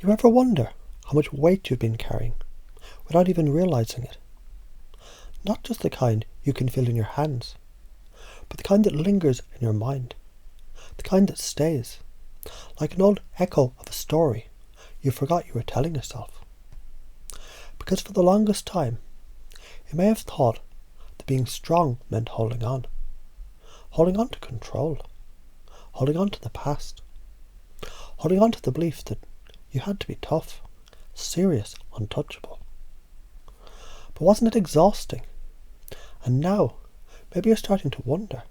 You ever wonder how much weight you've been carrying without even realizing it? Not just the kind you can feel in your hands, but the kind that lingers in your mind, the kind that stays, like an old echo of a story you forgot you were telling yourself. Because for the longest time, you may have thought that being strong meant holding on to control, holding on to the past, holding on to the belief that you had to be tough, serious, untouchable. But wasn't it exhausting? And now, maybe you're starting to wonder,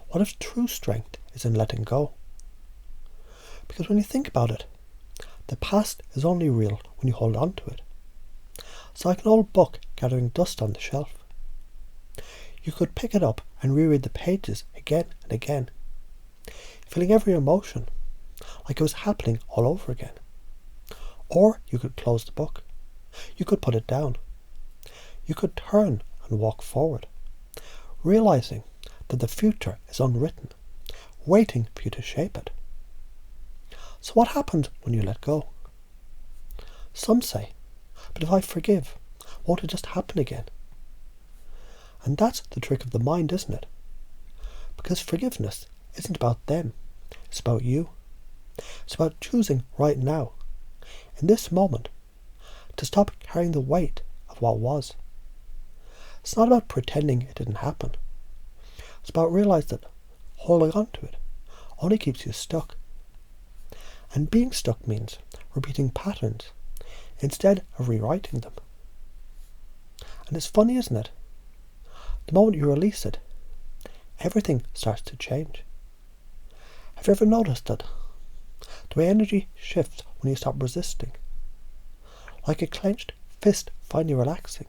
what if true strength is in letting go? Because when you think about it, the past is only real when you hold on to it. It's like an old book gathering dust on the shelf. You could pick it up and reread the pages again and again, feeling every emotion like it was happening all over again. Or you could close the book. You could put it down. You could turn and walk forward, realizing that the future is unwritten, waiting for you to shape it. So what happens when you let go? Some say, but if I forgive, won't it just happen again? And that's the trick of the mind, isn't it? Because forgiveness isn't about them, it's about you. It's about choosing right now, in this moment, to stop carrying the weight of what was. It's not about pretending it didn't happen. It's about realizing that holding on to it only keeps you stuck. And being stuck means repeating patterns instead of rewriting them. And it's funny, isn't it? The moment you release it, everything starts to change. Have you ever noticed that the way energy shifts when you stop resisting? Like a clenched fist finally relaxing,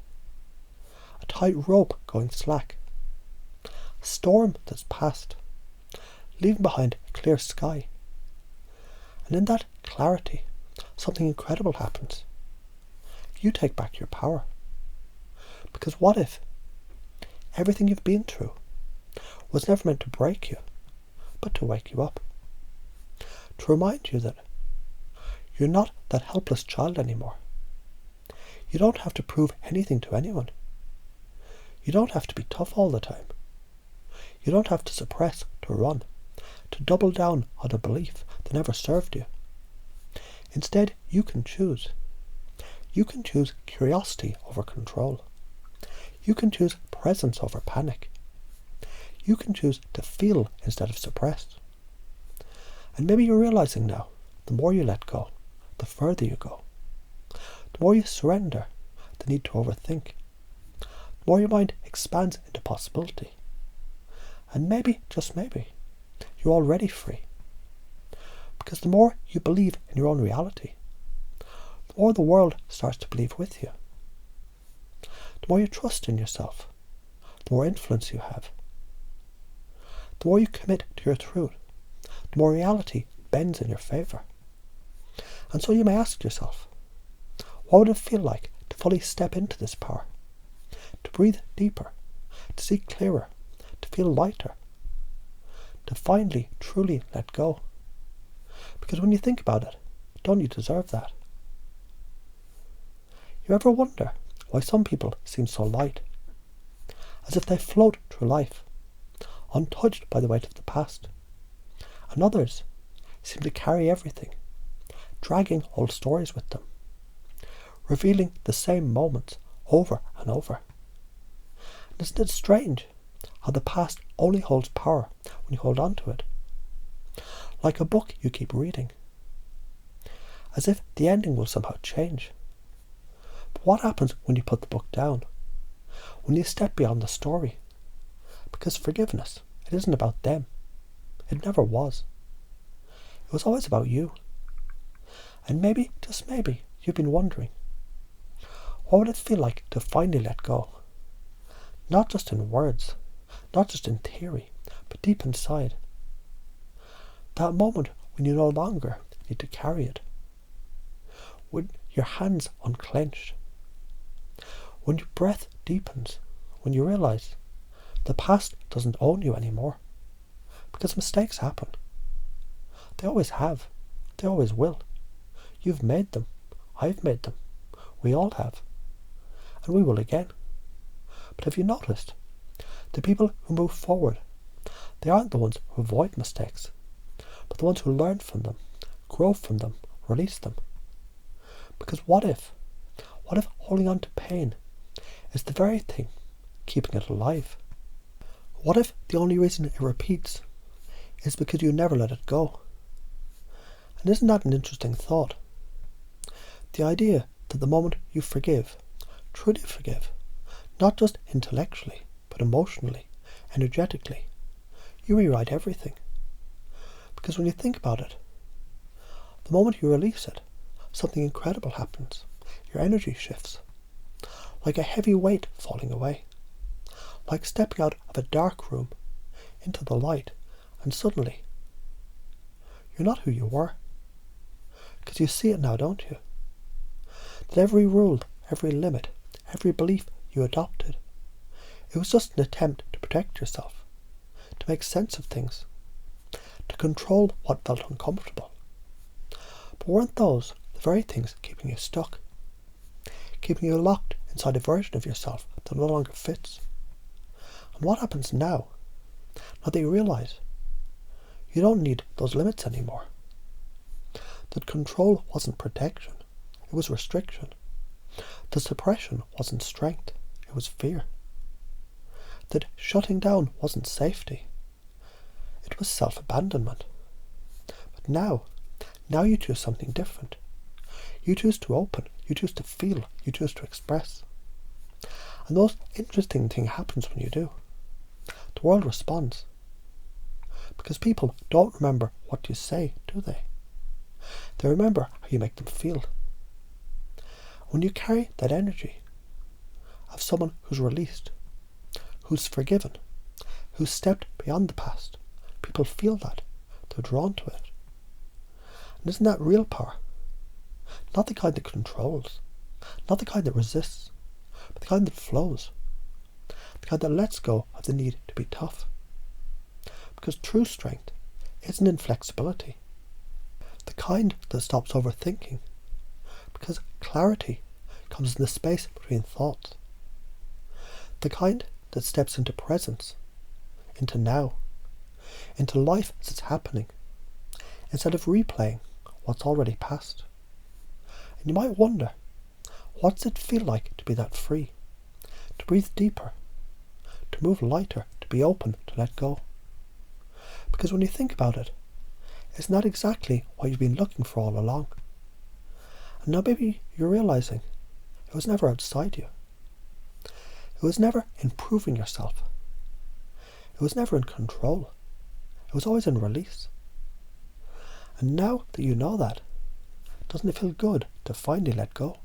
a tight rope going slack, a storm that's passed, leaving behind a clear sky. And in that clarity, something incredible happens. You take back your power. Because what if everything you've been through was never meant to break you, but to wake you up? To remind you that you're not that helpless child anymore. You don't have to prove anything to anyone. You don't have to be tough all the time. You don't have to suppress, to run, to double down on a belief that never served you. Instead, you can choose. You can choose curiosity over control. You can choose presence over panic. You can choose to feel instead of suppress. And maybe you're realizing now, the more you let go, the further you go. The more you surrender the need to overthink, the more your mind expands into possibility. And maybe, just maybe, you're already free. Because the more you believe in your own reality, the more the world starts to believe with you. The more you trust in yourself, the more influence you have. The more you commit to your truth, the more reality bends in your favour. And so you may ask yourself, what would it feel like to fully step into this power? To breathe deeper, to see clearer, to feel lighter, to finally, truly let go. Because when you think about it, don't you deserve that? You ever wonder why some people seem so light? As if they float through life, untouched by the weight of the past. And others seem to carry everything, dragging old stories with them, revealing the same moments over and over. And isn't it strange how the past only holds power when you hold on to it? Like a book you keep reading, as if the ending will somehow change. But what happens when you put the book down? When you step beyond the story? Because forgiveness, it isn't about them. It never was. It was always about you. And maybe, just maybe, you've been wondering, what would it feel like to finally let go? Not just in words, not just in theory, but deep inside. That moment when you no longer need to carry it. When your hands unclench. When your breath deepens. When you realize the past doesn't own you anymore. Because mistakes happen. They always have. They always will. You've made them. I've made them. We all have. And we will again. But have you noticed? The people who move forward, they aren't the ones who avoid mistakes, but the ones who learn from them, grow from them, release them. Because what if holding on to pain is the very thing keeping it alive? What if the only reason it repeats is because you never let it go? And isn't that an interesting thought? The idea that the moment you forgive, truly forgive, not just intellectually, but emotionally, energetically, you rewrite everything. Because when you think about it, the moment you release it, something incredible happens. Your energy shifts. Like a heavy weight falling away. Like stepping out of a dark room into the light, and suddenly you're not who you were. Because you see it now, don't you? That every rule, every limit, every belief you adopted, it was just an attempt to protect yourself, to make sense of things, to control what felt uncomfortable. But weren't those the very things keeping you stuck? Keeping you locked inside a version of yourself that no longer fits? And what happens now? Now that you realise you don't need those limits anymore. That control wasn't protection, it was restriction. The suppression wasn't strength, it was fear. That shutting down wasn't safety, it was self-abandonment. But now you choose something different. You choose to open, you choose to feel, you choose to express. And those interesting thing happens when you do. The world responds. Because people don't remember what you say, do they? They remember how you make them feel. When you carry that energy of someone who's released, who's forgiven, who's stepped beyond the past, people feel that. They're drawn to it. And isn't that real power? Not the kind that controls, not the kind that resists, but the kind that flows. The kind that lets go of the need to be tough. Because true strength isn't inflexibility. The kind that stops overthinking. Because clarity comes in the space between thoughts. The kind that steps into presence, into now, into life as it's happening, instead of replaying what's already past. And you might wonder, what's it feel like to be that free? To breathe deeper, to move lighter, to be open, to let go? Because when you think about it, isn't that exactly what you've been looking for all along? And now maybe you're realising it was never outside you. It was never improving yourself. It was never in control. It was always in release. And now that you know that, doesn't it feel good to finally let go?